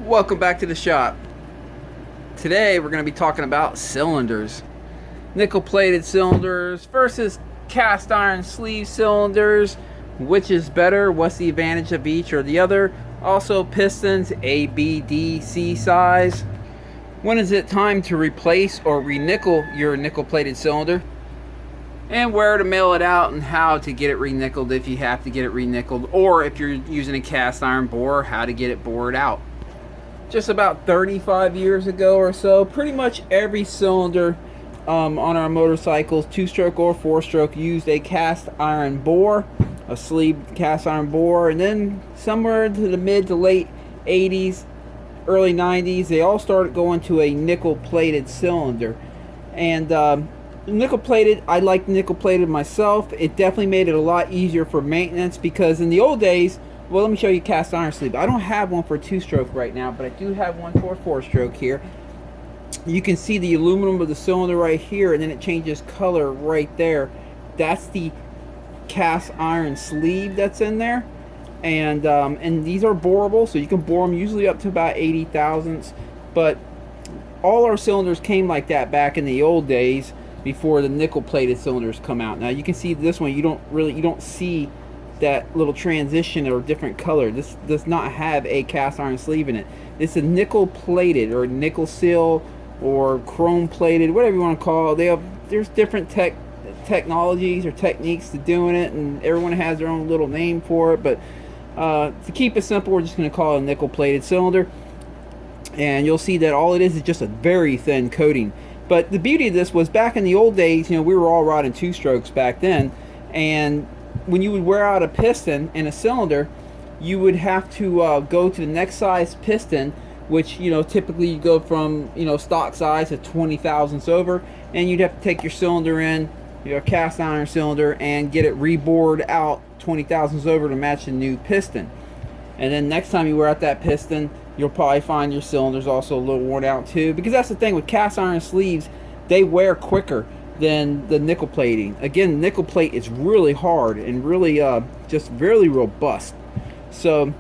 Welcome back to the shop. Today we're going to be talking about cylinders. Nickel plated cylinders versus cast iron sleeve cylinders. Which is better? What's the advantage of each or the other? Also pistons, A, B, D, C size. When is it time to replace or re-nickel your nickel plated cylinder? And where to mail it out and how to get it re-nickeled if you have to get it re-nickeled, or if you're using a cast iron bore, how to get it bored out. Just about 35 years ago or so, pretty much every cylinder on our motorcycles, 2-stroke or 4-stroke, used a cast iron bore, a sleeve cast iron bore. And then somewhere into the mid to late 80s, early 90s, they all started going to a nickel plated cylinder. And nickel plated, I like nickel plated myself. It definitely made it a lot easier for maintenance, because in the old days, well, let me show you cast iron sleeve. I don't have one for a 2-stroke right now, but I do have one for a 4-stroke here. You can see the aluminum of the cylinder right here, and then it changes color right there. That's the cast iron sleeve that's in there. And these are boreable, so you can bore them usually up to about 80 thousandths. But all our cylinders came like that back in the old days before the nickel plated cylinders come out. Now you can see this one, you don't see that little transition or different color. This does not have a cast iron sleeve in it. It's a nickel plated or Nikasil or chrome plated, whatever you want to call it. There's different technologies or techniques to doing it, and everyone has their own little name for it. But to keep it simple, we're just going to call it a nickel plated cylinder. And you'll see that all it is just a very thin coating. But the beauty of this was, back in the old days, we were all riding 2-strokes back then, and when you would wear out a piston in a cylinder, you would have to go to the next size piston, which typically you go from stock size to 20 thousandths over, and you'd have to take your cylinder in, your cast iron cylinder, and get it rebored out 20 thousandths over to match the new piston. And then next time you wear out that piston, you'll probably find your cylinder's also a little worn out too, because that's the thing with cast iron sleeves, they wear quicker than the nickel plating. Again, nickel plate is really hard and really just really robust. So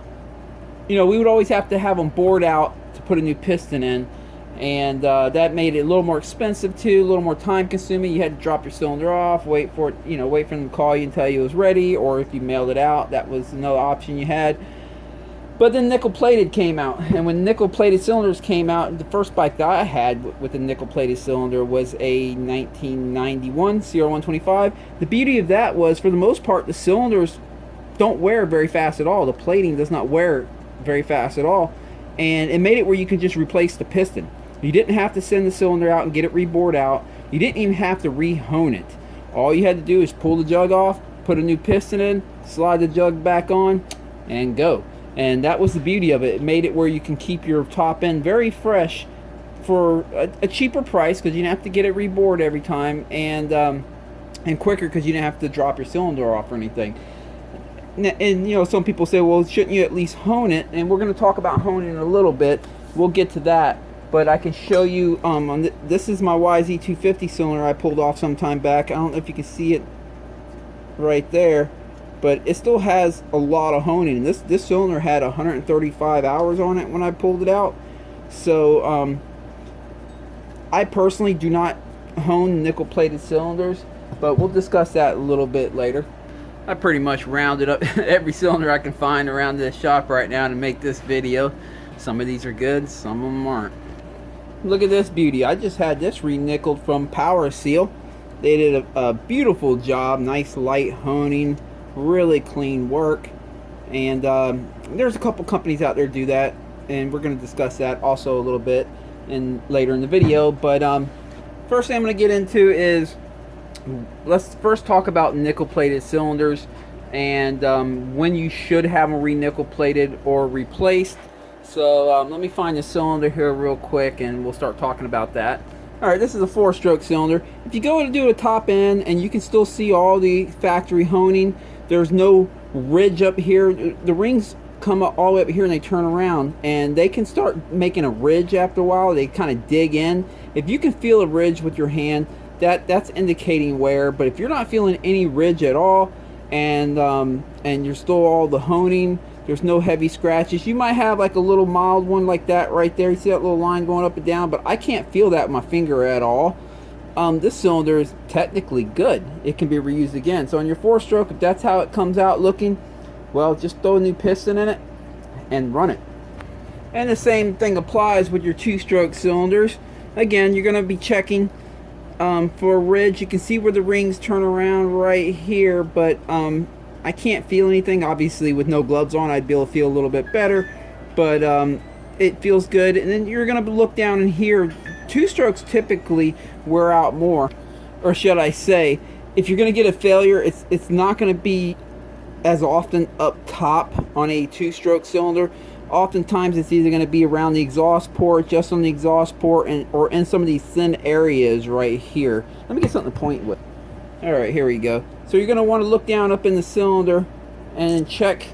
we would always have to have them bored out to put a new piston in, and that made it a little more expensive too, a little more time consuming. You had to drop your cylinder off, wait for it, wait for them to call you and tell you it was ready, or if you mailed it out, that was another option you had. But then nickel plated came out, and when nickel plated cylinders came out, the first bike that I had with a nickel plated cylinder was a 1991 CR125. The beauty of that was, for the most part, the cylinders don't wear very fast at all. The plating does not wear very fast at all, and it made it where you could just replace the piston. You didn't have to send the cylinder out and get it rebored out. You didn't even have to re-hone it. All you had to do is pull the jug off, put a new piston in, slide the jug back on, and go. And that was the beauty of it. It made it where you can keep your top end very fresh for a cheaper price, because you didn't have to get it rebored every time, and quicker, because you didn't have to drop your cylinder off or anything. And some people say, well, shouldn't you at least hone it? And we're going to talk about honing in a little bit. We'll get to that. But I can show you, this is my YZ250 cylinder I pulled off some time back. I don't know if you can see it right there, but it still has a lot of honing. This cylinder had 135 hours on it when I pulled it out. So I personally do not hone nickel plated cylinders, but we'll discuss that a little bit later. I pretty much rounded up every cylinder I can find around this shop right now to make this video. Some of these are good, some of them aren't. Look at this beauty. I just had this re-nickeled from Power Seal. They did a beautiful job, nice light honing, really clean work. And there's a couple companies out there do that, and we're going to discuss that also a little bit later in the video. But first thing I'm going to get into is, let's first talk about nickel plated cylinders and when you should have them re-nickel plated or replaced. So let me find the cylinder here real quick, and we'll start talking about that. Alright, this is a 4-stroke cylinder. If you go to do a top end, and you can still see all the factory honing, there's no ridge up here. The rings come up all the way up here and they turn around, and they can start making a ridge after a while. They kind of dig in. If you can feel a ridge with your hand, that's indicating wear. But if you're not feeling any ridge at all, and you're still all the honing, There's no heavy scratches. You might have like a little mild one like that right there. You see that little line going up and down, but I can't feel that with my finger at all. This cylinder is technically good. It can be reused again. So on your 4-stroke, if that's how it comes out looking, well, just throw a new piston in it and run it. And the same thing applies with your 2-stroke cylinders. Again, you're going to be checking for a ridge. You can see where the rings turn around right here, but I can't feel anything. Obviously, with no gloves on, I'd be able to feel a little bit better, but it feels good. And then you're going to look down in here. 2-strokes typically wear out more, or should I say, if you're going to get a failure, it's not going to be as often up top on a 2-stroke cylinder. Oftentimes it's either going to be around the exhaust port, just on the exhaust port, or in some of these thin areas right here. Let me get something to point with. All right, here we go. So you're going to want to look down up in the cylinder and check,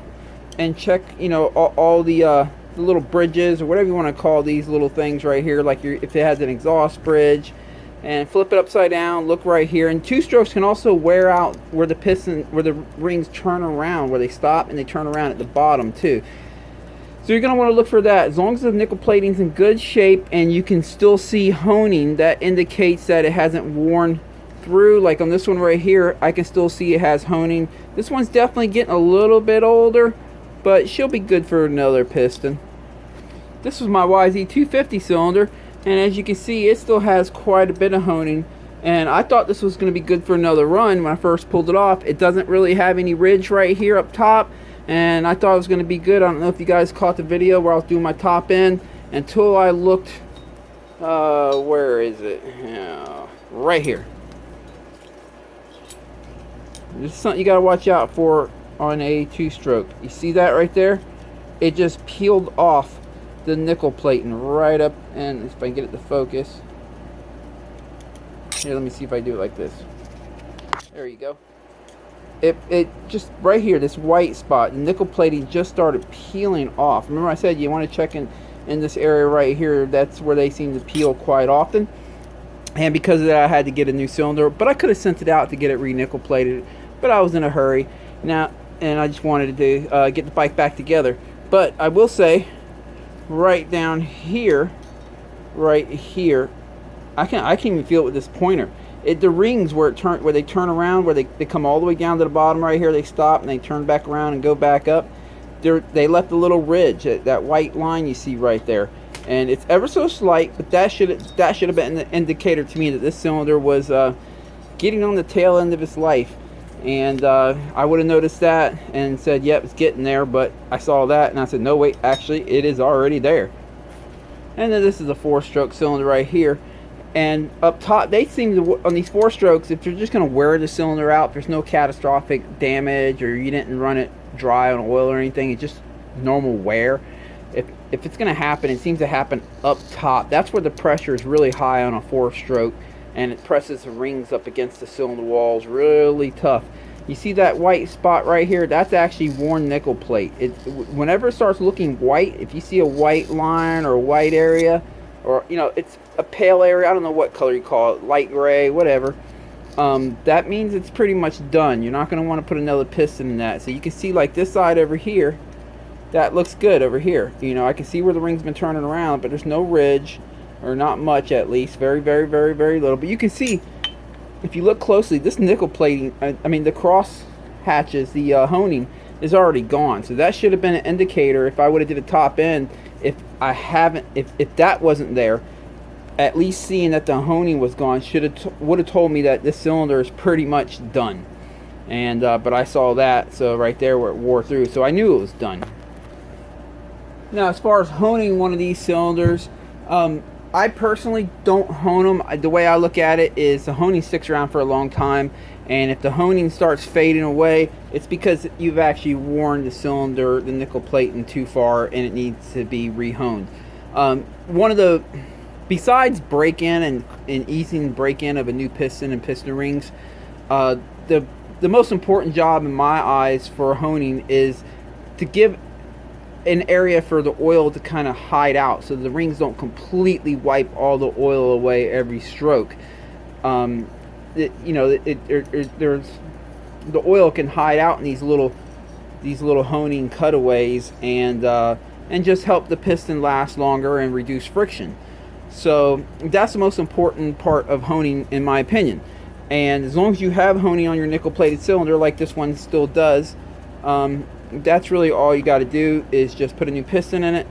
you know, all the little bridges, or whatever you want to call these little things right here, like if it has an exhaust bridge, and flip it upside down, look right here. And 2-strokes can also wear out where the piston, where the rings turn around, where they stop and they turn around at the bottom too. So you're going to want to look for that. As long as the nickel plating's in good shape and you can still see honing, that indicates that it hasn't worn through. Like on this one right here, I can still see it has honing. This one's definitely getting a little bit older, but she'll be good for another piston. This was my YZ250 cylinder, and as you can see, it still has quite a bit of honing, and I thought this was going to be good for another run when I first pulled it off. It doesn't really have any ridge right here up top, and I thought it was going to be good. I don't know if you guys caught the video where I was doing my top end until I looked, where is it? Right here. This is something you got to watch out for on a 2-stroke. You see that right there? It just peeled off the nickel plating right up, and if I can get it to focus. Here, let me see if I do it like this. There you go. It just right here, this white spot, the nickel plating just started peeling off. Remember I said you want to check in this area right here. That's where they seem to peel quite often. And because of that, I had to get a new cylinder, but I could have sent it out to get it re-nickel plated, but I was in a hurry now, and I just wanted to get the bike back together. But I will say, right down here, right here, I can't even feel it with this pointer. The rings where they turn around, where they come all the way down to the bottom right here, they stop and they turn back around and go back up. They left a little ridge, that white line you see right there, and it's ever so slight, but that should have been an indicator to me that this cylinder was getting on the tail end of its life. And I would have noticed that and said, yep, it's getting there, but I saw that and I said, no, wait, actually it is already there. And then this is a 4-stroke cylinder right here, and up top they seem to, on these 4-strokes, if you're just going to wear the cylinder out, there's no catastrophic damage, or you didn't run it dry on oil or anything, it's just normal wear. If it's going to happen, it seems to happen up top. That's where the pressure is really high on a 4-stroke, and it presses the rings up against the cylinder walls really tough. You see that white spot right here? That's actually worn nickel plate. Whenever it starts looking white, if you see a white line or a white area, or you know, it's a pale area, I don't know what color you call it, light gray, whatever, that means it's pretty much done. You're not going to want to put another piston in that. So you can see like this side over here, that looks good over here. You know, I can see where the ring's been turning around, but there's no ridge, or not much at least, very, very, very, very little. But you can see, if you look closely, this nickel plating, I mean the cross hatches, the honing is already gone. So that should have been an indicator if I would have did a top end. If that wasn't there, at least seeing that the honing was gone would have told me that this cylinder is pretty much done. And but I saw that, so right there where it wore through, so I knew it was done. Now, as far as honing one of these cylinders, I personally don't hone them. The way I look at it is the honing sticks around for a long time, and if the honing starts fading away, it's because you've actually worn the cylinder, the nickel plating too far, and it needs to be re-honed. Besides break-in and easing break-in of a new piston and piston rings, the most important job in my eyes for honing is to give an area for the oil to kind of hide out, so the rings don't completely wipe all the oil away every stroke. There's the oil can hide out in these little these little honing cutaways, and just help the piston last longer and reduce friction. So that's the most important part of honing, in my opinion. And as long as you have honing on your nickel-plated cylinder, like this one still does, that's really all you got to do, is just put a new piston in it.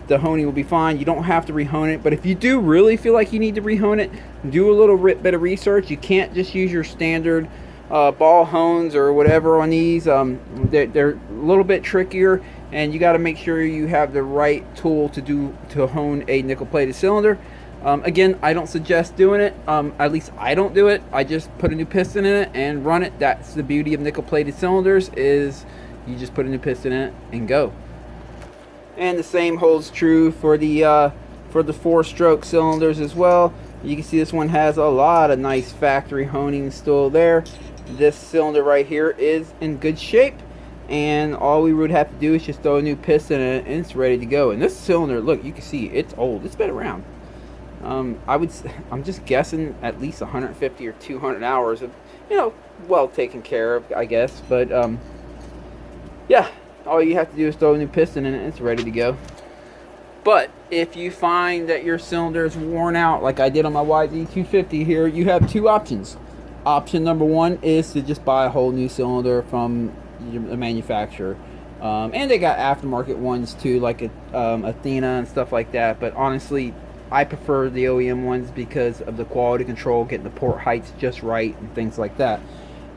The honing will be fine. You don't have to rehone it, but if you do really feel like you need to rehone it, do a little bit of research. You can't just use your standard ball hones or whatever on these. They're a little bit trickier, and you got to make sure you have the right tool to hone a nickel-plated cylinder. Again, I don't suggest doing it. At least I don't do it. I just put a new piston in it and run it. That's the beauty of nickel-plated cylinders, is you just put a new piston in it and go. And the same holds true for the 4-stroke cylinders as well. You can see this one has a lot of nice factory honing still there. This cylinder right here is in good shape, and all we would have to do is just throw a new piston in it and it's ready to go. And this cylinder, look, you can see it's old. It's been around. I'm just guessing at least 150 or 200 hours of, well taken care of, I guess. But yeah, all you have to do is throw a new piston in it and it's ready to go. But if you find that your cylinder is worn out, like I did on my YZ250 here, you have two options. Option number one is to just buy a whole new cylinder from the manufacturer. And they got aftermarket ones too, like Athena and stuff like that. But honestly, I prefer the OEM ones because of the quality control, getting the port heights just right and things like that.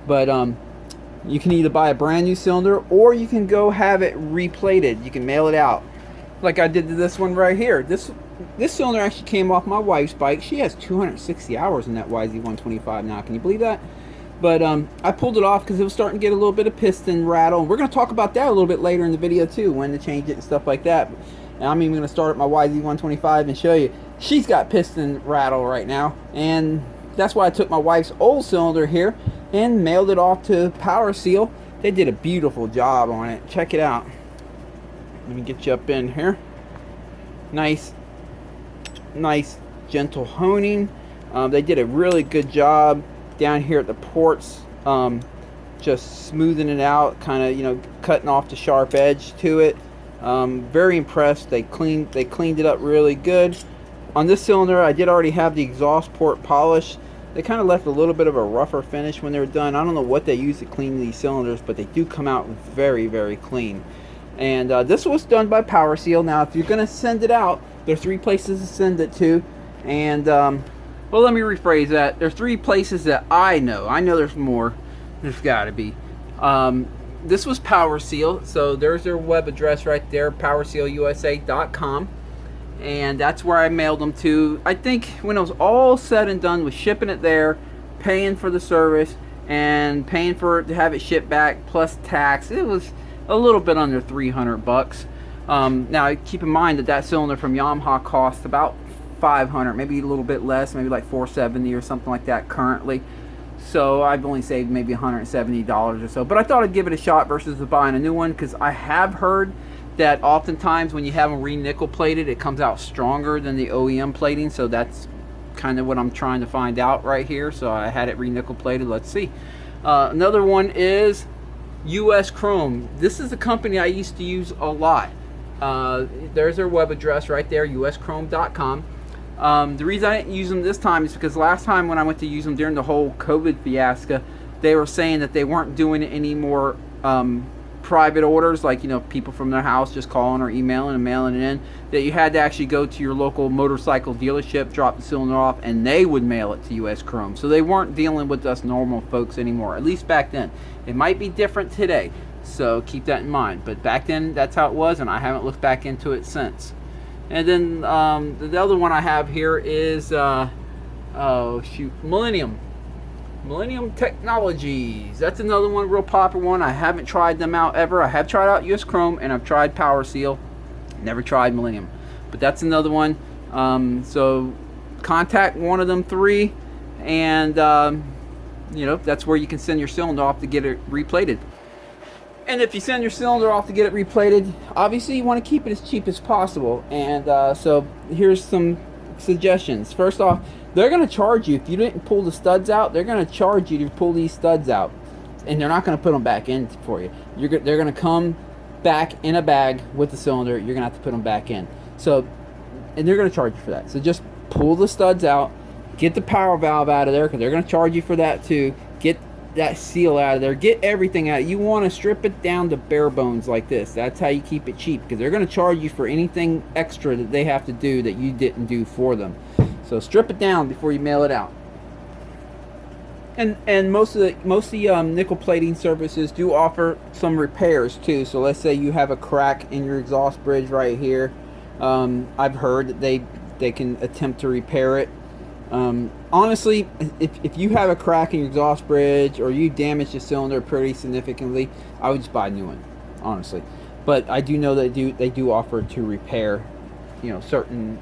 But you can either buy a brand new cylinder, or you can go have it replated. You can mail it out, like I did to this one right here. This cylinder actually came off my wife's bike. She has 260 hours in that YZ125 now. Can you believe that? But I pulled it off because it was starting to get a little bit of piston rattle. And we're going to talk about that a little bit later in the video too, when to change it and stuff like that. And I'm even going to start at my YZ125 and show you. She's got piston rattle right now. And that's why I took my wife's old cylinder here and mailed it off to Power Seal. They did a beautiful job on it. Check it out. Let me get you up in here. Nice gentle honing. They did a really good job down here at the ports, just smoothing it out, kind of cutting off the sharp edge to it. Very impressed. They cleaned it up really good. On this cylinder, I did already have the exhaust port polished. They kind of left a little bit of a rougher finish when they were done. I don't know what they use to clean these cylinders, but they do come out very, very clean. And this was done by Power Seal. Now, if you're going to send it out, there are 3 places to send it to. And, well, let me rephrase that. There's 3 places that I know. I know there's more. There's got to be. This was Power Seal. So there's their web address right there, powersealusa.com. And that's where I mailed them to. I think when it was all said and done with shipping it there, paying for the service, and paying for it to have it shipped back, plus tax, it was a little bit under 300 bucks. Now keep in mind that cylinder from Yamaha costs about 500, maybe a little bit less, maybe like 470 or something like that currently. So I've only saved maybe $170 or so. But I thought I'd give it a shot versus buying a new one, because I have heard that oftentimes when you have them re-nickel plated, it comes out stronger than the OEM plating. So that's kind of what I'm trying to find out right here. So I had it re-nickel plated. Let's see. Another one is US Chrome. This is a company I used to use a lot. There's their web address right there, uschrome.com. The reason I didn't use them this time is because last time when I went to use them during the whole COVID fiasco, they were saying that they weren't doing any more private orders, like people from their house just calling or emailing and mailing it in, that you had to actually go to your local motorcycle dealership, drop the cylinder off, and they would mail it to US Chrome. So they weren't dealing with us normal folks anymore, at least back then. It might be different today, so keep that in mind. But back then, that's how it was, and I haven't looked back into it since. And then the other one I have here is Millennium Technologies. That's another one, real popular one. I haven't tried them out ever. I have tried out US Chrome and I've tried Power Seal. Never tried Millennium. But that's another one. So contact one of them 3, and that's where you can send your cylinder off to get it replated. And if you send your cylinder off to get it replated, obviously you want to keep it as cheap as possible. And so here's some suggestions. First off, they're going to charge you if you didn't pull the studs out. They're going to charge you to pull these studs out. and they're not going to put them back in for you. They're going to come back in a bag with the cylinder. You're going to have to put them back in. So, and they're going to charge you for that. So just pull the studs out, get the power valve out of there, because they're going to charge you for that too. Get that seal out of there. Get everything out. You want to strip it down to bare bones like this. That's how you keep it cheap, because they're going to charge you for anything extra that they have to do that you didn't do for them. So strip it down before you mail it out. And most of the nickel plating services do offer some repairs too. So let's say you have a crack in your exhaust bridge right here. I've heard that they can attempt to repair it. Honestly, if you have a crack in your exhaust bridge or you damage the cylinder pretty significantly, I would just buy a new one, honestly. But I do know they do offer to repair, you know,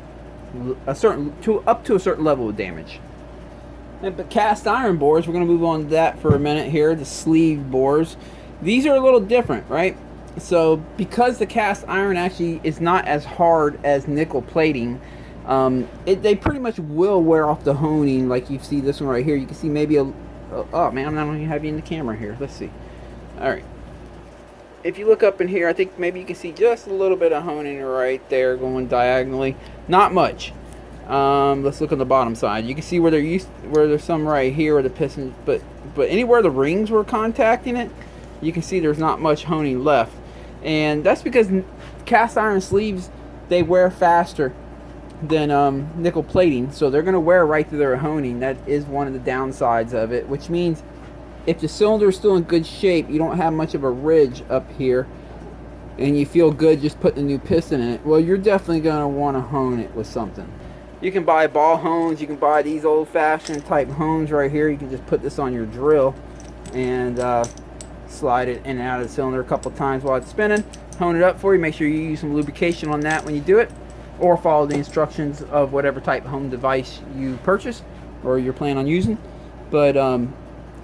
up to a certain level of damage. But cast iron bores, we're going to move on to that for a minute here. The sleeve bores, these are a little different, right? So because the cast iron actually is not as hard as nickel plating, they pretty much will wear off the honing. Like you see this one right here, you can see maybe oh man, I'm not going to have you in the camera here. Let's see. All right, if you look up in here, I think maybe you can see just a little bit of honing right there going diagonally. Not much. Let's look on the bottom side. You can see where there's some right here where the piston, but anywhere the rings were contacting it, you can see there's not much honing left. And that's because cast iron sleeves, they wear faster than nickel plating, so they're going to wear right through their honing. That is one of the downsides of it, which means if the cylinder is still in good shape, you don't have much of a ridge up here, and you feel good just putting a new piston in it, well, you're definitely going to want to hone it with something. You can buy ball hones. You can buy these old-fashioned type hones right here. You can just put this on your drill and slide it in and out of the cylinder a couple times while it's spinning. Hone it up for you. Make sure you use some lubrication on that when you do it, or follow the instructions of whatever type home device you purchase or you're planning on using. But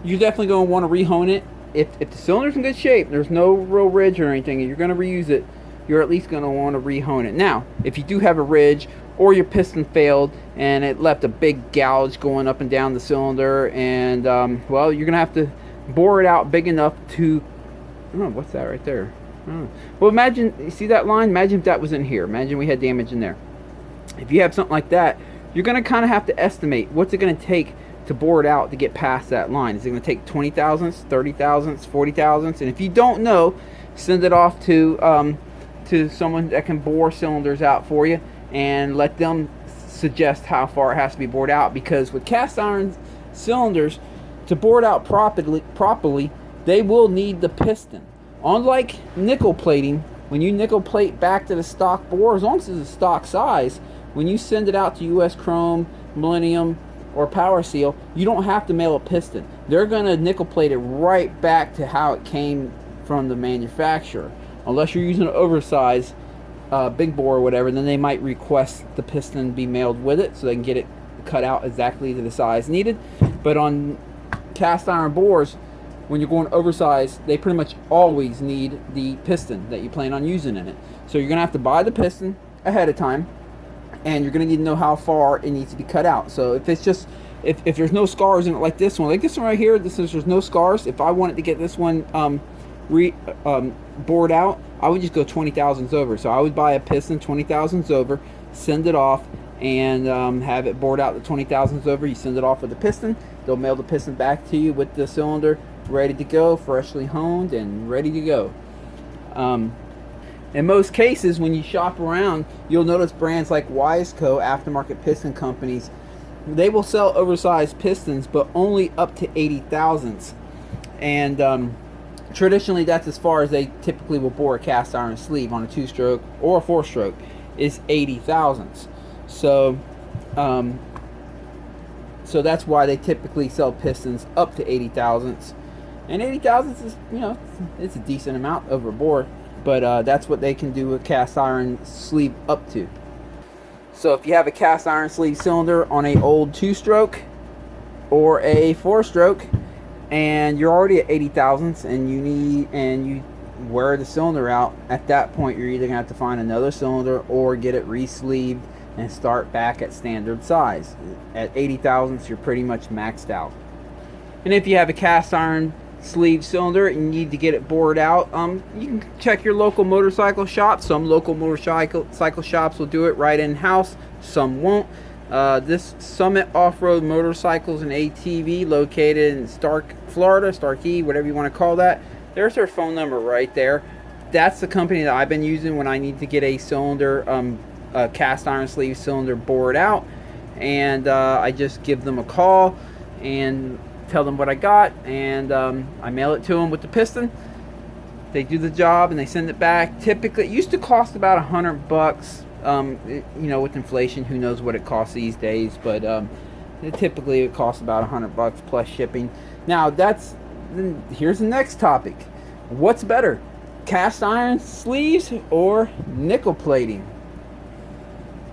you're definitely going to want to re-hone it. If the cylinder's in good shape, there's no real ridge or anything, and you're going to reuse it, you're at least going to want to re-hone it. Now, if you do have a ridge, or your piston failed and it left a big gouge going up and down the cylinder, and well, you're gonna have to bore it out big enough to, oh, what's that right there? Oh. Well, imagine, you see that line? Imagine if that was in here. Imagine we had damage in there. If you have something like that, you're gonna kind of have to estimate what's it gonna take to bore it out to get past that line. Is it gonna take 20 thousandths, 30 thousandths, 40 thousandths? And if you don't know, send it off to someone that can bore cylinders out for you, and let them suggest how far it has to be bored out. Because with cast iron cylinders, to bore it out properly, they will need the piston. Unlike nickel plating, when you nickel plate back to the stock bore, as long as it's a stock size, when you send it out to US Chrome, Millennium, or Power Seal, you don't have to mail a piston. They're going to nickel plate it right back to how it came from the manufacturer. Unless you're using an oversized big bore or whatever, then they might request the piston be mailed with it so they can get it cut out exactly to the size needed. But on cast iron bores, when you're going oversized, they pretty much always need the piston that you plan on using in it. So you're gonna have to buy the piston ahead of time, and you're gonna need to know how far it needs to be cut out. So if it's just if there's no scars in it, like this one right here, there's no scars. If I wanted to get this one bored out, I would just go 20 thousandths over. So I would buy a piston 20 thousandths over, send it off, and have it bored out to 20 thousandths over. You send it off with the piston. They'll mail the piston back to you with the cylinder ready to go, freshly honed and ready to go. In most cases, when you shop around, you'll notice brands like Wiseco, aftermarket piston companies, they will sell oversized pistons, but only up to 80 thousandths. And traditionally, that's as far as they typically will bore a cast iron sleeve on a 2-stroke or a 4-stroke, is 80 thousandths. So that's why they typically sell pistons up to 80 thousandths. And 80 thousandths is, you know, it's a decent amount over bore, but that's what they can do a cast iron sleeve up to. So if you have a cast iron sleeve cylinder on a old 2-stroke or a 4-stroke, and you're already at 80 thousandths, and you wear the cylinder out, at that point you're either gonna have to find another cylinder or get it re-sleeved and start back at standard size. At 80 thousandths, you're pretty much maxed out. And if you have a cast iron sleeve cylinder and you need to get it bored out, you can check your local motorcycle shop. Some local motorcycle shops will do it right in-house, some won't. This Summit Off-Road Motorcycles and ATV, located in Stark, Florida, Starkey, whatever you want to call that. There's their phone number right there. That's the company that I've been using when I need to get a cylinder, a cast iron sleeve cylinder bored out. And I just give them a call and tell them what I got, and I mail it to them with the piston. They do the job and they send it back. Typically, it used to cost about $100. You know, with inflation, who knows what it costs these days, but typically it costs about $100 plus shipping. Now here's the next topic. What's better, cast iron sleeves or nickel plating?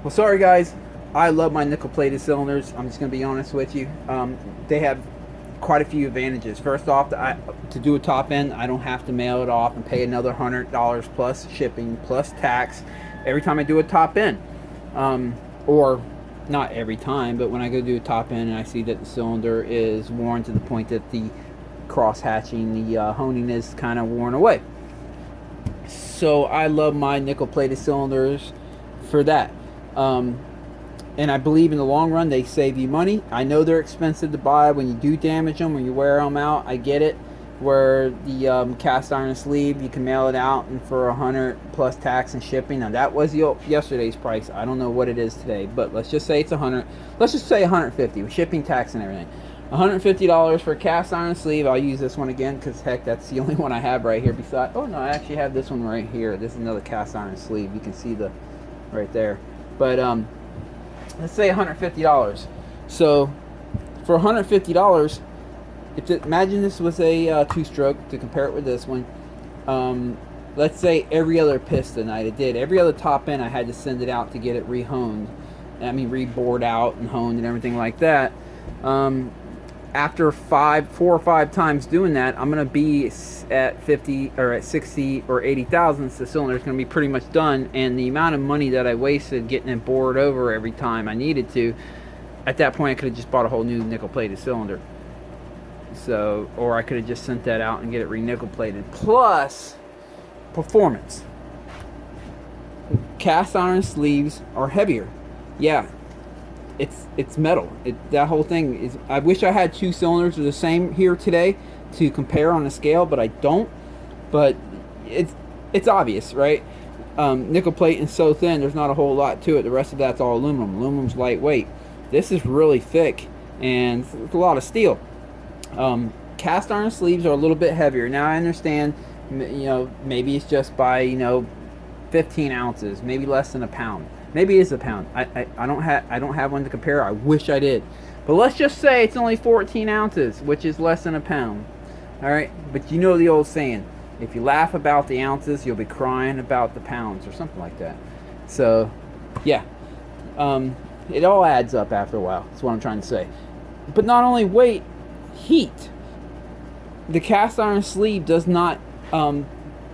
Well, sorry guys, I love my nickel plated cylinders. I'm just going to be honest with you. They have quite a few advantages. First off, to do a top end, I don't have to mail it off and pay another $100 plus shipping plus tax every time I do a top end. Or not every time, but when I go do a top end and I see that the cylinder is worn to the point that the cross hatching, the honing is kind of worn away. So I love my nickel plated cylinders for that. And I believe in the long run they save you money. I know they're expensive to buy when you do damage them, when you wear them out. I get it. Where the cast iron sleeve, you can mail it out and for $100 plus tax and shipping. Now that was yesterday's price. I don't know what it is today, but let's just say it's $100. Let's just say $150 with shipping, tax, and everything. $150 for a cast iron sleeve. I'll use this one again because heck, that's the only one I have right here. Besides, oh no, I actually have this one right here. This is another cast iron sleeve. You can see the right there. But let's say $150. So for $150, imagine this was a two-stroke, to compare it with this one. Let's say every other piston I did, every other top end I had to send it out to get it re-honed. I mean, re-bored out and honed and everything like that. After 4 or 5 times doing that, I'm going to be at 50 or at 60 or 80 thousandths. The cylinder is going to be pretty much done, and the amount of money that I wasted getting it bored over every time I needed to, at that point I could have just bought a whole new nickel plated cylinder. So, or I could have just sent that out and get it re-nickel plated. Plus performance. Cast iron sleeves are heavier. Yeah, it's metal. That whole thing is. I wish I had 2 cylinders of the same here today to compare on a scale, but I don't. But it's obvious, right? Nickel plate is so thin, there's not a whole lot to it. The rest of that's all aluminum. Aluminum's lightweight. This is really thick, and it's a lot of steel. Cast iron sleeves are a little bit heavier. Now I understand, you know, maybe it's just by, you know, 15 ounces, maybe less than a pound. Maybe it's a pound. I don't have one to compare. I wish I did. But let's just say it's only 14 ounces, which is less than a pound. All right. But you know the old saying, if you laugh about the ounces, you'll be crying about the pounds, or something like that. So, yeah. It all adds up after a while. That's what I'm trying to say. But not only weight, heat. The cast iron sleeve does not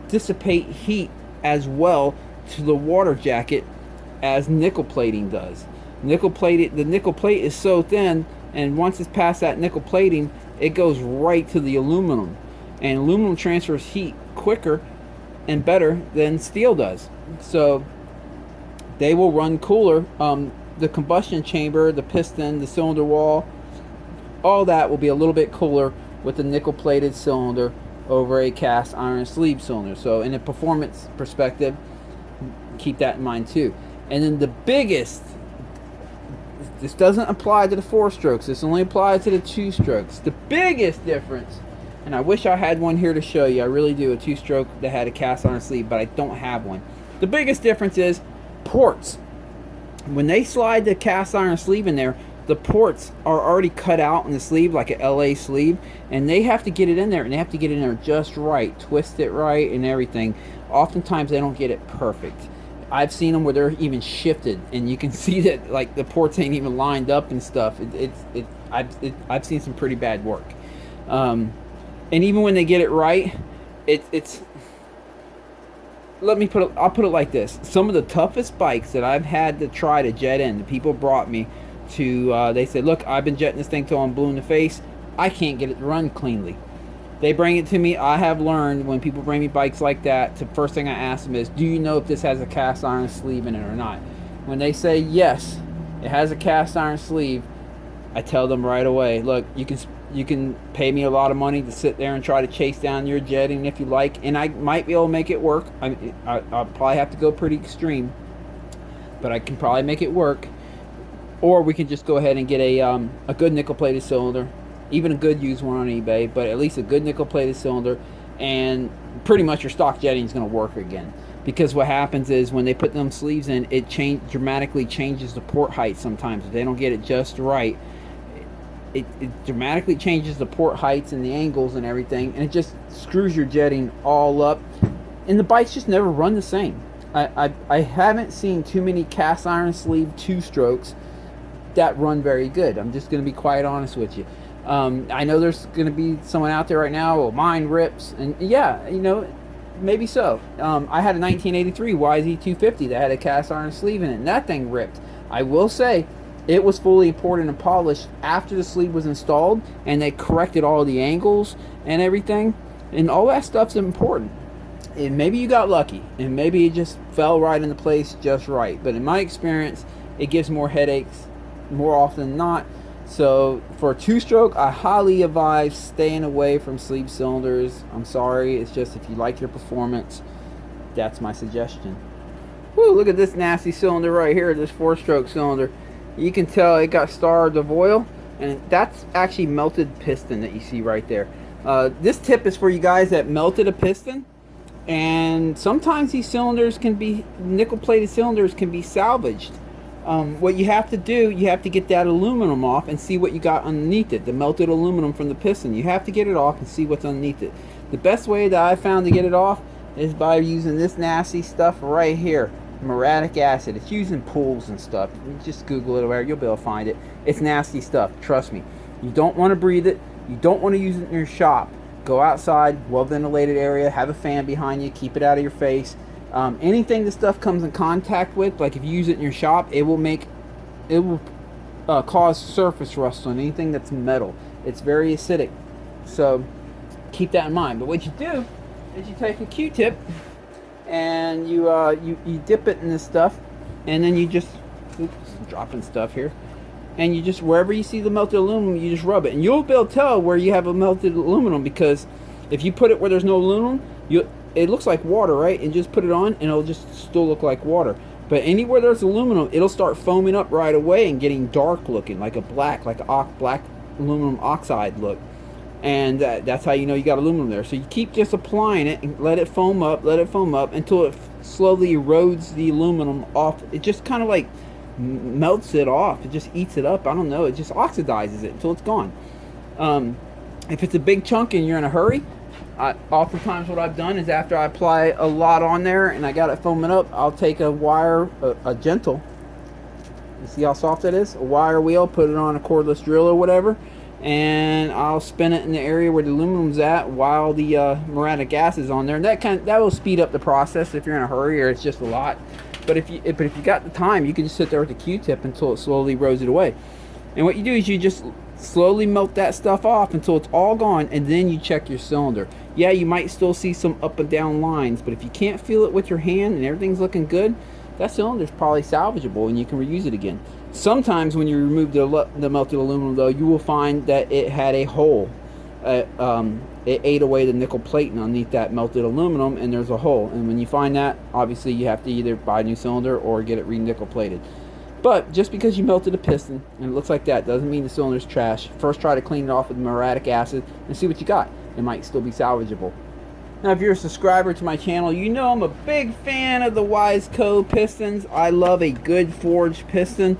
dissipate heat as well to the water jacket as nickel plating does. The nickel plate is so thin, and once it's past that nickel plating, it goes right to the aluminum, and aluminum transfers heat quicker and better than steel does. So they will run cooler. The combustion chamber, the piston, the cylinder wall, all that will be a little bit cooler with the nickel plated cylinder over a cast iron sleeve cylinder. So in a performance perspective, keep that in mind too. And then the biggest, this doesn't apply to the 4 strokes, this only applies to the 2 strokes. The biggest difference, and I wish I had one here to show you, I really do, a 2-stroke that had a cast iron sleeve, but I don't have one. The biggest difference is ports. When they slide the cast iron sleeve in there, the ports are already cut out in the sleeve like an LA sleeve, and they have to get it in there, and they have to get it in there just right, twist it right and everything. Oftentimes they don't get it perfect. I've seen them where they're even shifted, and you can see that like the ports ain't even lined up and stuff. I've seen some pretty bad work, and even when they get it right, it's. I'll put it like this: some of the toughest bikes that I've had to try to jet in, the people brought me to. They said, "Look, I've been jetting this thing till I'm blue in the face. I can't get it to run cleanly." They bring it to me. I have learned when people bring me bikes like that, the first thing I ask them is, do you know if this has a cast iron sleeve in it or not? When they say yes, it has a cast iron sleeve, I tell them right away, look, you can pay me a lot of money to sit there and try to chase down your jetting if you like, and I might be able to make it work. I'll probably have to go pretty extreme, but I can probably make it work. Or we can just go ahead and get a good nickel-plated cylinder, even a good used one on eBay, but at least a good nickel-plated cylinder, and pretty much your stock jetting is going to work again. Because what happens is when they put them sleeves in, it dramatically changes the port height sometimes. If they don't get it just right, it dramatically changes the port heights and the angles and everything, and it just screws your jetting all up. And the bikes just never run the same. I haven't seen too many cast iron sleeve two-strokes that run very good. I'm just going to be quite honest with you. I know there's going to be someone out there right now, well, mine rips, and yeah, you know, maybe so. I had a 1983 YZ250 that had a cast iron sleeve in it, and that thing ripped. I will say it was fully imported and polished after the sleeve was installed, and they corrected all the angles and everything, and all that stuff's important. And maybe you got lucky, and maybe it just fell right into place just right, but in my experience, it gives more headaches more often than not. So for a two-stroke, I highly advise staying away from sleeve cylinders. I'm sorry, it's just if you like your performance, that's my suggestion. Woo, look at this nasty cylinder right here, this four-stroke cylinder. You can tell it got starved of oil, and that's actually melted piston that you see right there. This tip is for you guys that melted a piston, and sometimes these cylinders can be, nickel-plated cylinders can be salvaged. What you have to do, you have to get that aluminum off and see what you got underneath it, the melted aluminum from the piston. You have to get it off and see what's underneath it. The best way that I found to get it off is by using this nasty stuff right here, muriatic acid. It's used in pools and stuff. You just Google it, or you'll be able to find it. It's nasty stuff, trust me. You don't want to breathe it. You don't want to use it in your shop. Go outside, well-ventilated area, have a fan behind you, keep it out of your face. Anything this stuff comes in contact with, like if you use it in your shop, it will cause surface rust on anything that's metal. It's very acidic, so keep that in mind. But what you do is you take a Q-tip and you dip it in this stuff, and then you just, oops, I'm dropping stuff here, and you just, wherever you see the melted aluminum, you just rub it, and you'll be able to tell where you have a melted aluminum, because if you put it where there's no aluminum, it looks like water, right? And just put it on and it'll just still look like water. But anywhere there's aluminum, it'll start foaming up right away and getting dark looking, like a black aluminum oxide look. And that's how you know you got aluminum there. So you keep just applying it and let it foam up until it slowly erodes the aluminum off. It just kind of like melts it off. It just eats it up. I don't know. It just oxidizes it until it's gone. If it's a big chunk and you're in a hurry, oftentimes what I've done is after I apply a lot on there and I got it foaming up, I'll take a wire, a gentle, you see how soft that is? A wire wheel, put it on a cordless drill or whatever, and I'll spin it in the area where the aluminum's at while the muriatic gas is on there. And that will speed up the process if you're in a hurry or it's just a lot. But if you got the time, you can just sit there with the Q-tip until it slowly rows it away. And what you do is you just slowly melt that stuff off until it's all gone, and then you check your cylinder. Yeah, you might still see some up and down lines, but if you can't feel it with your hand and everything's looking good, that cylinder's probably salvageable and you can reuse it again. Sometimes when you remove the melted aluminum, though, you will find that it had a hole. It ate away the nickel plating underneath that melted aluminum, and there's a hole. And when you find that, obviously you have to either buy a new cylinder or get it re-nickel plated. But just because you melted a piston and it looks like that doesn't mean the cylinder's trash. First, try to clean it off with muriatic acid and see what you got. It might still be salvageable. Now, if you're a subscriber to my channel, you know I'm a big fan of the Wiseco pistons. I love a good forged piston.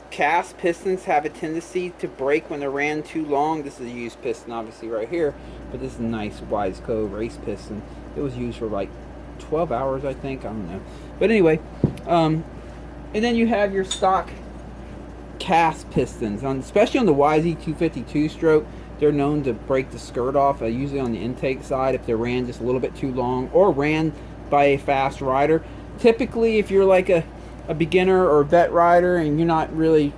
Cast pistons have a tendency to break when they're ran too long. This is a used piston, obviously, right here. But this is a nice Wiseco race piston. It was used for like 12 hours, I think. I don't know. But anyway, and then you have your stock cast pistons, especially on the YZ250 two-stroke. They're known to break the skirt off, usually on the intake side if they're ran just a little bit too long or ran by a fast rider. Typically, if you're like a beginner or vet rider and you're not really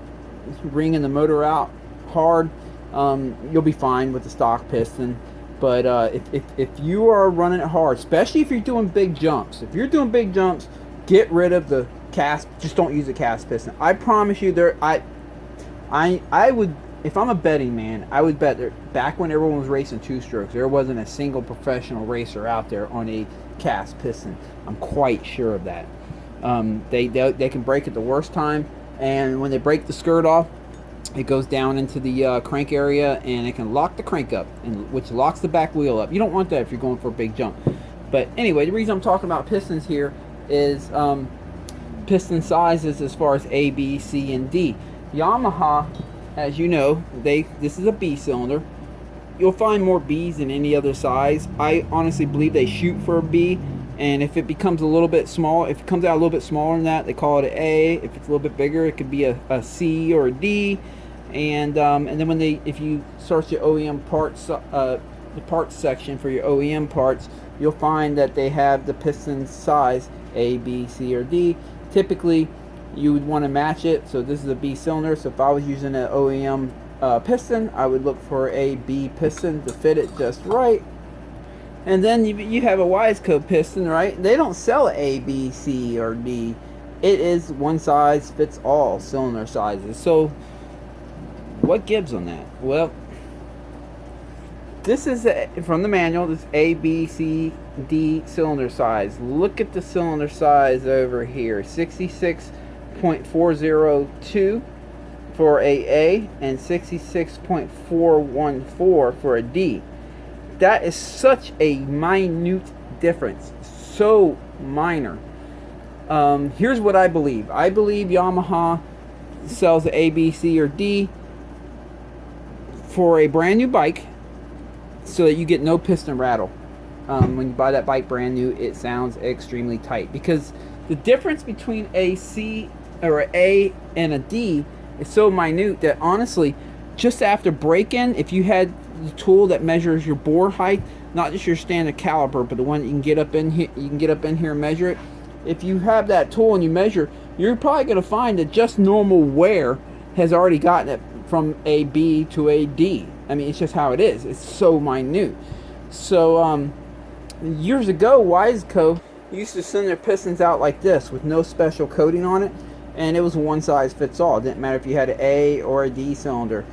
wringing the motor out hard, you'll be fine with the stock piston. But if you are running it hard, especially if you're doing big jumps, get rid of the cast. Just don't use a cast piston. I promise you, I would, if I'm a betting man, I would bet that back when everyone was racing two-strokes, there wasn't a single professional racer out there on a cast piston. I'm quite sure of that. They can break at the worst time, and when they break the skirt off, it goes down into the crank area, and it can lock the crank up, which locks the back wheel up. You don't want that if you're going for a big jump. But anyway, the reason I'm talking about pistons here is piston sizes as far as A, B, C, and D. Yamaha, as you know, this is a B cylinder. You'll find more B's than any other size. I honestly believe they shoot for a B, and if it becomes a little bit small, if it comes out a little bit smaller than that, they call it an A. If it's a little bit bigger, it could be a C or a D. And then if you search your OEM parts, the parts section for your OEM parts, you'll find that they have the piston size A, B, C, or D. Typically, you would want to match it. So this is a B cylinder. So if I was using an OEM piston, I would look for a B piston to fit it just right. And then you have a Wiseco piston, right? They don't sell A, B, C, or D. It is one size fits all cylinder sizes. So what gives on that? Well, this is from the manual. This A, B, C, D cylinder size. Look at the cylinder size over here. 66.402 for a and 66.414 for a D. That is such a minute difference. So minor. Here's what I believe. I believe Yamaha sells a B, C, or D for a brand new bike so that you get no piston rattle. When you buy that bike brand new, it sounds extremely tight, because the difference between a C or A and a D is so minute that honestly, just after break-in, if you had the tool that measures your bore height, not just your standard caliper, but the one you can get up in here, and measure it. If you have that tool and you measure, you're probably going to find that just normal wear has already gotten it from a B to a D. I mean, it's just how it is. It's so minute. So years ago, Wiseco used to send their pistons out like this with no special coating on it, and it was one size fits all. It didn't matter if you had an A or a D cylinder.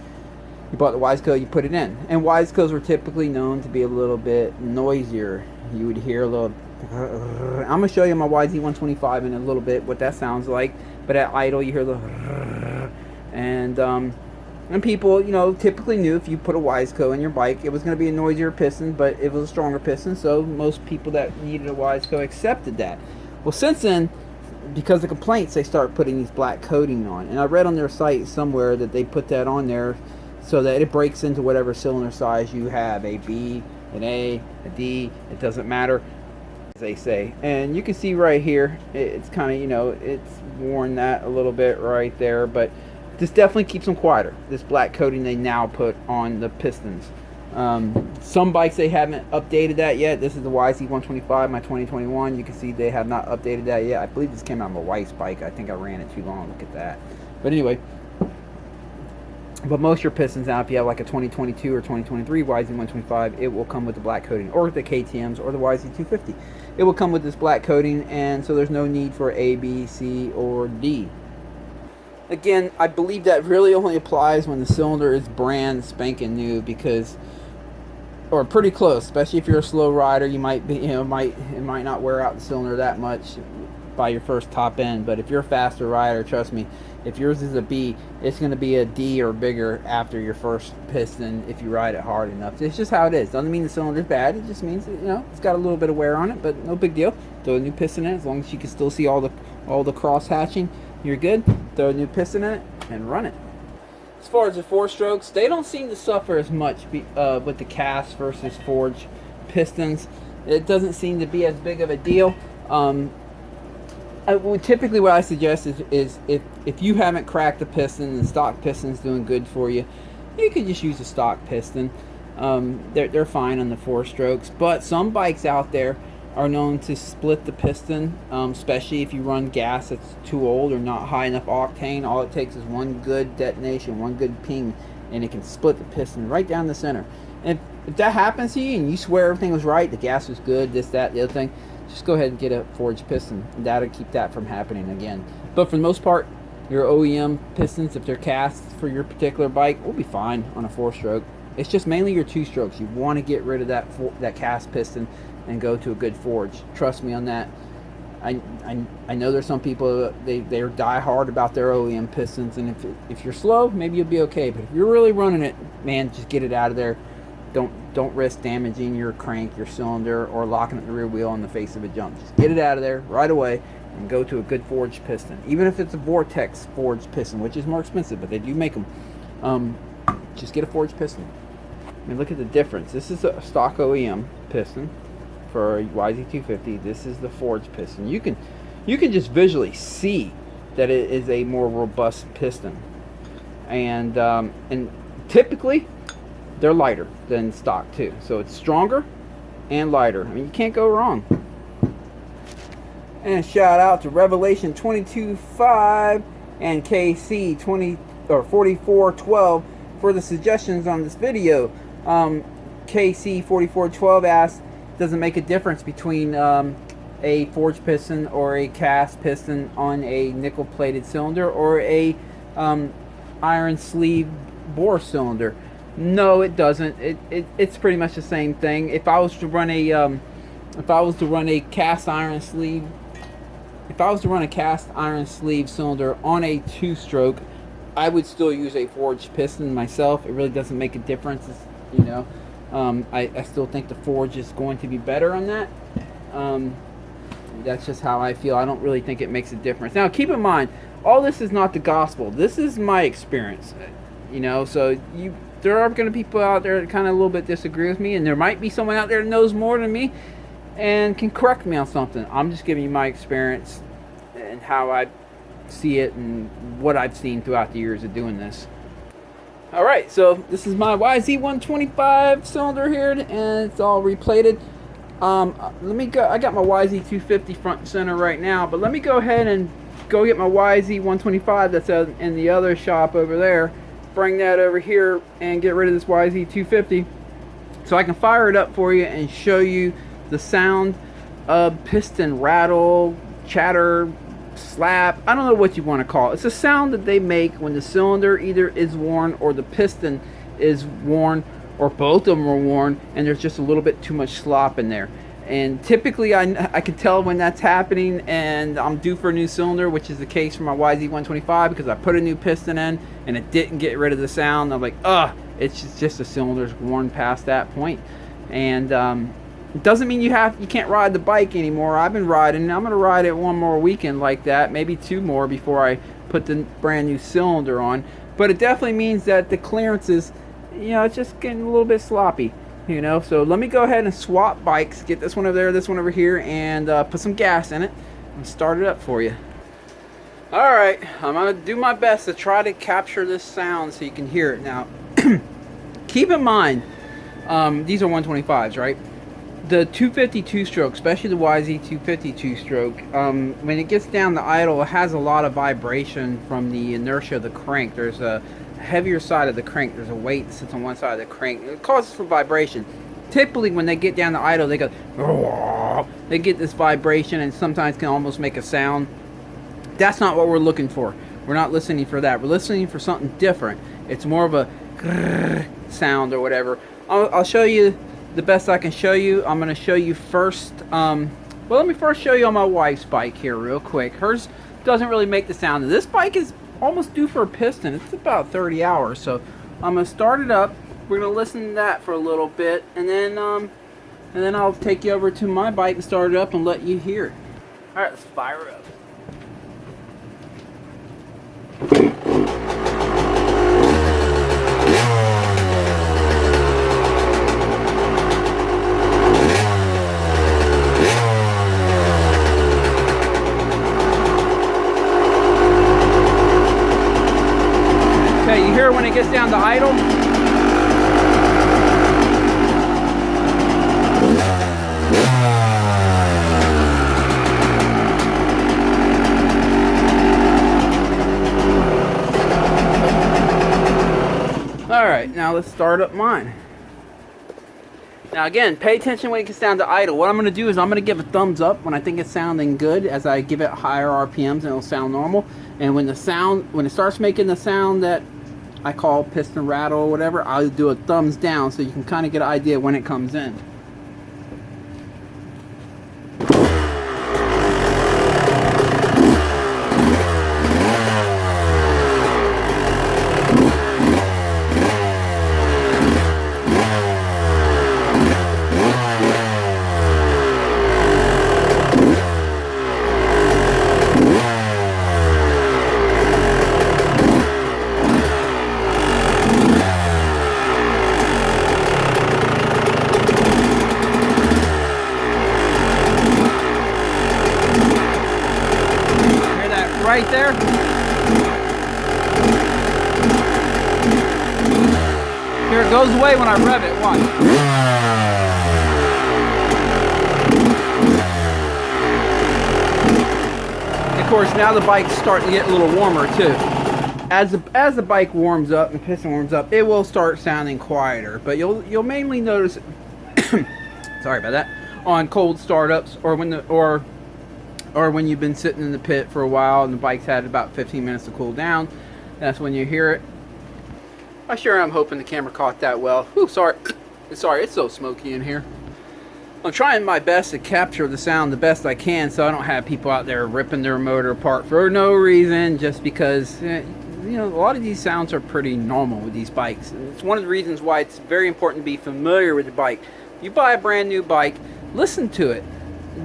You bought the Wiseco, you put it in. And Wisecos were typically known to be a little bit noisier. You would hear a little. I'm going to show you my YZ125 in a little bit what that sounds like. But at idle, you hear the. And people, typically knew if you put a Wiseco in your bike, it was going to be a noisier piston, but it was a stronger piston. So most people that needed a Wiseco accepted that. Well, since then, because of complaints, they start putting these black coating on. And I read on their site somewhere that they put that on there so that it breaks into whatever cylinder size you have, a B, an A, a D, it doesn't matter, as they say. And you can see right here, it's kind of, it's worn that a little bit right there, but this definitely keeps them quieter, this black coating they now put on the pistons. Some bikes, they haven't updated that yet. This is the YZ125, my 2021. You can see they have not updated that yet. I believe this came out of a Weiss bike. I think I ran it too long. Look at that. But anyway, but most of your pistons now, if you have like a 2022 or 2023 YZ125, it will come with the black coating, or the KTMs or the YZ250. It will come with this black coating, and so there's no need for A, B, C, or D. Again, I believe that really only applies when the cylinder is brand spanking new, because, or pretty close, especially if you're a slow rider, you might be, it might not wear out the cylinder that much by your first top end. But if you're a faster rider, trust me, if yours is a B, it's going to be a D or bigger after your first piston if you ride it hard enough. It's just how it is. Doesn't mean the cylinder's bad. It just means that, it's got a little bit of wear on it, but no big deal. Throw a new piston in it, as long as you can still see all the cross hatching. You're good. Throw a new piston in it and run it. As far as the four strokes, they don't seem to suffer as much with the cast versus forged pistons. It doesn't seem to be as big of a deal. Typically what I suggest is if you haven't cracked a piston and the stock piston's doing good for you, you could just use a stock piston. They're fine on the four strokes, but some bikes out there are known to split the piston, especially if you run gas that's too old or not high enough octane. All it takes is one good detonation, one good ping, and it can split the piston right down the center. And if that happens to you and you swear everything was right, the gas was good, this, that, the other thing, just go ahead and get a forged piston. That'll keep that from happening again. But for the most part, your OEM pistons, if they're cast for your particular bike, will be fine on a 4-stroke. It's just mainly your 2-strokes. You want to get rid of that cast piston and go to a good forge. Trust me on that. I know there's some people, they're die hard about their OEM pistons, and if you're slow, maybe you'll be okay. But if you're really running it, man, just get it out of there. Don't risk damaging your crank, your cylinder, or locking up the rear wheel on the face of a jump. Just get it out of there right away and go to a good forged piston. Even if it's a Vortex forged piston, which is more expensive, but they do make them. Just get a forged piston. I mean, look at the difference. This is a stock OEM piston for a YZ250. This is the forged piston. You can just visually see that it is a more robust piston, and typically they're lighter than stock too. So it's stronger and lighter. I mean, you can't go wrong. And shout out to Revelation 22.5 and KC 4412 for the suggestions on this video. KC 4412 asked, does it make a difference between a forged piston or a cast piston on a nickel plated cylinder or a iron sleeve bore cylinder? No, it doesn't. It's pretty much the same thing. If I was to run a cast iron sleeve cylinder on a 2-stroke, I would still use a forged piston myself. It really doesn't make a difference, you know. I still think the forge is going to be better on that. That's just how I feel. I don't really think it makes a difference. Now, keep in mind, all this is not the gospel. This is my experience, you know. So there are going to be people out there that kind of a little bit disagree with me, and there might be someone out there that knows more than me and can correct me on something. I'm just giving you my experience and how I see it and what I've seen throughout the years of doing this. Alright, so this is my YZ125 cylinder here, and it's all replated. Let me go. I got my YZ250 front and center right now, but let me go ahead and go get my YZ125 that's in the other shop over there. Bring that over here and get rid of this YZ250 so I can fire it up for you and show you the sound of piston rattle, chatter, slap. I don't know what you want to call it. It's a sound that they make when the cylinder either is worn or the piston is worn, or both of them are worn, and there's just a little bit too much slop in there. And typically I can tell when that's happening and I'm due for a new cylinder, which is the case for my YZ125, because I put a new piston in and it didn't get rid of the sound. I'm like, it's just the cylinder's worn past that point. And it doesn't mean you can't ride the bike anymore. I've been riding. I'm going to ride it one more weekend like that, maybe 2 more before I put the brand new cylinder on. But it definitely means that the clearance is, you know, it's just getting a little bit sloppy, you know. So let me go ahead and swap bikes, get this one over there, this one over here, and put some gas in it and start it up for you. Alright, I'm going to do my best to try to capture this sound so you can hear it. Now, keep in mind, these are 125s, right? The 250 2-stroke, especially the YZ250 2-stroke, when it gets down to idle, it has a lot of vibration from the inertia of the crank. There's a heavier side of the crank. There's a weight that sits on one side of the crank. It causes for vibration. Typically, when they get down to idle, they go, they get this vibration and sometimes can almost make a sound. That's not what we're looking for. We're not listening for that. We're listening for something different. It's more of a sound or whatever. I'll show you the best I can show you. I'm going to show you first. Well, let me first show you on my wife's bike here real quick. Hers doesn't really make the sound. This bike is almost due for a piston. It's about 30 hours. So I'm going to start it up. We're going to listen to that for a little bit, and then I'll take you over to my bike and start it up and let you hear it. All right, let's fire it up. Okay, you hear when it gets down to idle? now let's start up mine. Now again, pay attention when it gets down to idle. What I'm going to do is I'm going to give a thumbs up when I think it's sounding good, as I give it higher RPMs and it'll sound normal. And when it starts making the sound that I call piston rattle or whatever, I'll do a thumbs down so you can kind of get an idea when it comes in. Right there. Here, it goes away when I rev it. Watch. Of course, now the bike's starting to get a little warmer too. As the bike warms up and the piston warms up, it will start sounding quieter. But you'll mainly notice, sorry about that, on cold startups or when you've been sitting in the pit for a while and the bike's had about 15 minutes to cool down. That's when you hear it. I'm hoping the camera caught that well. Ooh, sorry, it's so smoky in here. I'm trying my best to capture the sound the best I can so I don't have people out there ripping their motor apart for no reason, just because you know, a lot of these sounds are pretty normal with these bikes. And it's one of the reasons why it's very important to be familiar with the bike. You buy a brand new bike, listen to it.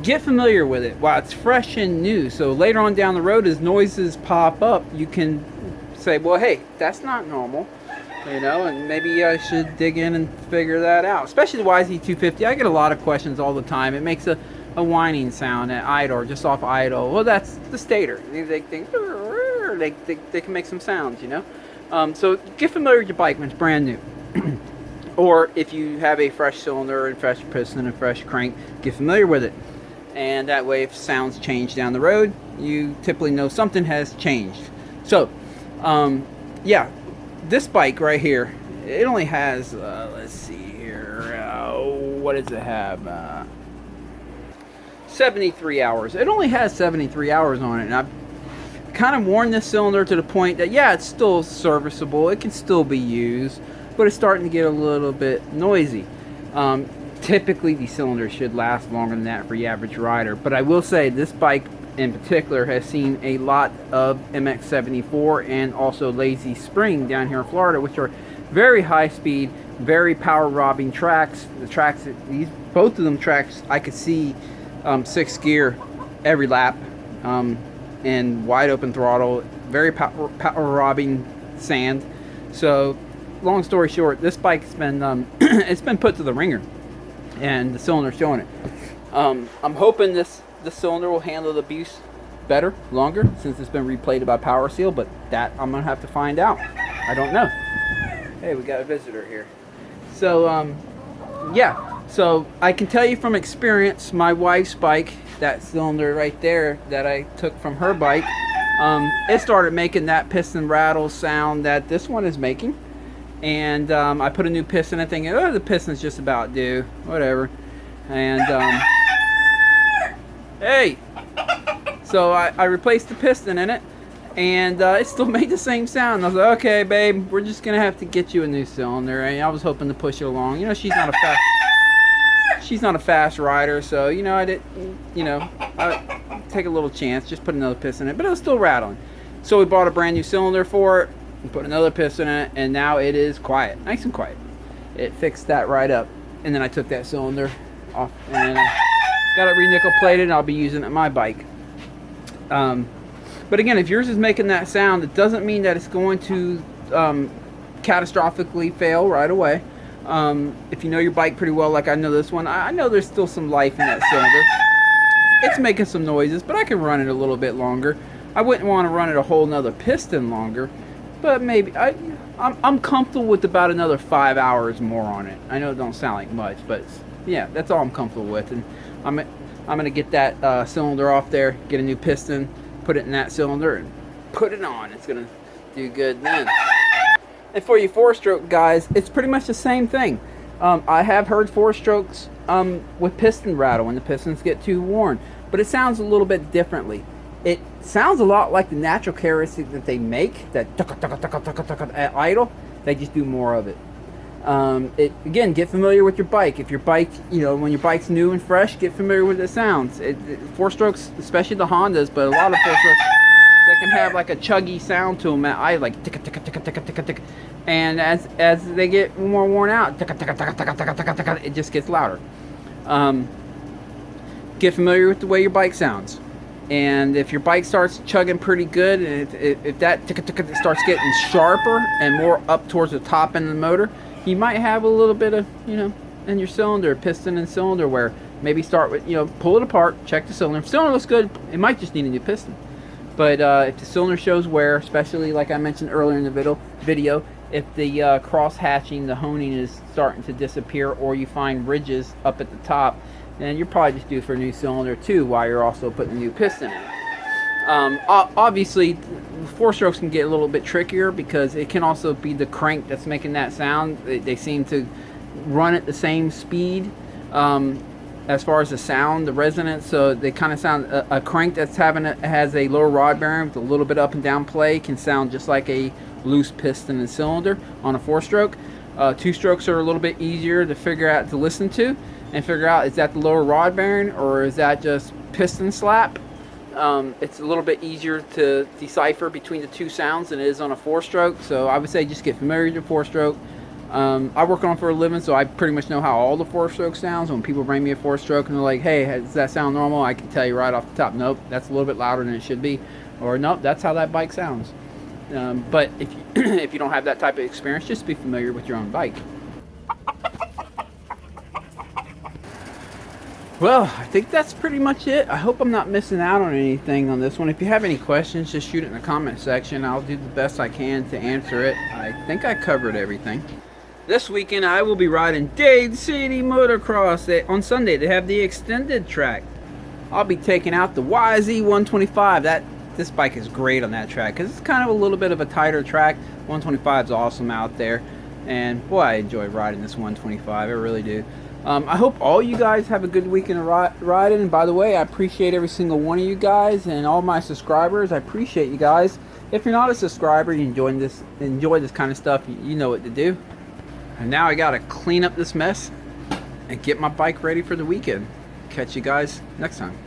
Get familiar with it while it's fresh and new, so later on down the road as noises pop up you can say, well, hey, that's not normal, you know, and maybe I should dig in and figure that out. Especially the YZ250, I get a lot of questions all the time. It makes a whining sound at idle or just off idle. Well, that's the stator. They think they can make some sounds, you know. So get familiar with your bike when it's brand new. Or if you have a fresh cylinder and fresh piston and fresh crank, get familiar with it. And that way, if sounds change down the road, you typically know something has changed. So, yeah, this bike right here, it only has, let's see here, what does it have? 73 hours. It only has 73 hours on it. And I've kind of worn this cylinder to the point that, yeah, it's still serviceable. It can still be used, but it's starting to get a little bit noisy. Typically these cylinders should last longer than that for the average rider, but I will say this bike in particular has seen a lot of MX-74 and also Lazy Spring down here in Florida, which are very high speed, very power robbing tracks. The tracks, both of them tracks, I could see 6 gear every lap, and wide open throttle, very power robbing sand. So long story short, this bike's been it's been put to the ringer, and the cylinder's showing it. I'm hoping this cylinder will handle the abuse better, longer, since it's been replated by Power Seal, but that I'm gonna have to find out. I don't know. Hey, we got a visitor here. So yeah, so I can tell you from experience, my wife's bike, that cylinder right there that I took from her bike, it started making that piston rattle sound that this one is making. And I put a new piston in, thinking, oh, the piston's just about due, whatever. And hey, so I replaced the piston in it, and it still made the same sound. I was like, okay, babe, we're just gonna have to get you a new cylinder. And I was hoping to push it along. You know, she's not a fast rider, so you know, I take a little chance, just put another piston in it, but it was still rattling. So we bought a brand new cylinder for it. Put another piston in it, and now it is quiet, nice and quiet. It fixed that right up. And then I took that cylinder off and got it re-nickel plated, and I'll be using it on my bike. But again, if yours is making that sound, it doesn't mean that it's going to catastrophically fail right away. If you know your bike pretty well, like I know this one, I know there's still some life in that cylinder. It's making some noises, but I can run it a little bit longer. I wouldn't want to run it a whole nother piston longer. But maybe I'm comfortable with about another 5 hours more on it. I know it don't sound like much, but yeah, that's all I'm comfortable with. And I'm gonna get that cylinder off there, get a new piston, put it in that cylinder, and put it on. It's gonna do good then. And for you 4-stroke guys, it's pretty much the same thing. I have heard 4-strokes with piston rattle when the pistons get too worn, but it sounds a little bit differently. It sounds a lot like the natural characteristic that they make, that at idle. They just do more of it. Again, get familiar with your bike. If your bike, when your bike's new and fresh, get familiar with the sounds. 4-strokes, especially the Hondas, but a lot of 4-strokes, they can have like a chuggy sound to them at idle, like ticka ticka ticka ticka ticka ticka. And as they get more worn out, ticka ticka ticka ticka ticka ticka ticka, it just gets louder. Get familiar with the way your bike sounds. And if your bike starts chugging pretty good, and if that ticka ticka starts getting sharper and more up towards the top end of the motor, you might have a little bit of, in your cylinder, piston and cylinder wear. Maybe start with, pull it apart, check the cylinder. If the cylinder looks good, it might just need a new piston. But if the cylinder shows wear, especially like I mentioned earlier in the video, if the cross hatching, the honing is starting to disappear, or you find ridges up at the top, then you're probably just due for a new cylinder too, while you're also putting a new piston in. Obviously, 4-strokes can get a little bit trickier because it can also be the crank that's making that sound. They seem to run at the same speed as far as the sound, the resonance. So they kind of sound, a crank that's has a lower rod bearing with a little bit up and down play can sound just like a loose piston and cylinder on a 4-stroke. 2-strokes are a little bit easier to figure out, to listen to, and figure out, is that the lower rod bearing or is that just piston slap? It's a little bit easier to decipher between the two sounds than it is on a 4-stroke. So I would say just get familiar with your 4-stroke. I work on them for a living, so I pretty much know how all the 4-stroke sounds. When people bring me a 4-stroke and they're like, hey, does that sound normal? I can tell you right off the top, nope, that's a little bit louder than it should be. Or nope, that's how that bike sounds. But if you, if you don't have that type of experience, just be familiar with your own bike. Well, I think that's pretty much it. I hope I'm not missing out on anything on this one. If you have any questions, just shoot it in the comment section. I'll do the best I can to answer it. I think I covered everything. This weekend, I will be riding Dade City Motocross on Sunday. They have the extended track. I'll be taking out the YZ125. This bike is great on that track because it's kind of a little bit of a tighter track. 125 is awesome out there. And boy, I enjoy riding this 125. I really do. I hope all you guys have a good weekend of riding. And by the way, I appreciate every single one of you guys and all my subscribers. I appreciate you guys. If you're not a subscriber, you enjoy this kind of stuff, you know what to do. And now I gotta clean up this mess and get my bike ready for the weekend. Catch you guys next time.